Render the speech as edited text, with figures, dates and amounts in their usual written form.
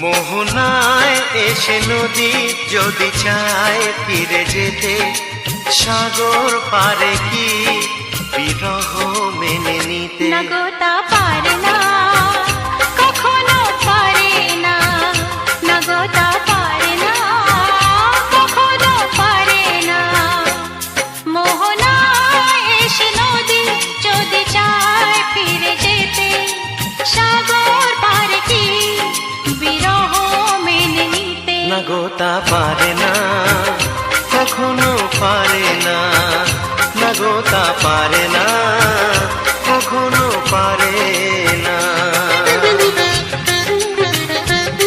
মোহনায় এসে নদী যদি চায় ফিরে যেতে, সাগর পারে কি বিরহ মেনে নিতে? না গো তা পারে না, কখনো পারে না। না গো তা পারে না, কখনো পারে না। মোহনায় এসে নদী যদি চায় ফিরে যেতে, সাগর পারে কি বিরহ মেনে নিতে? না গো তা পারে না, কখনো পারে না। না গো তা পারে না।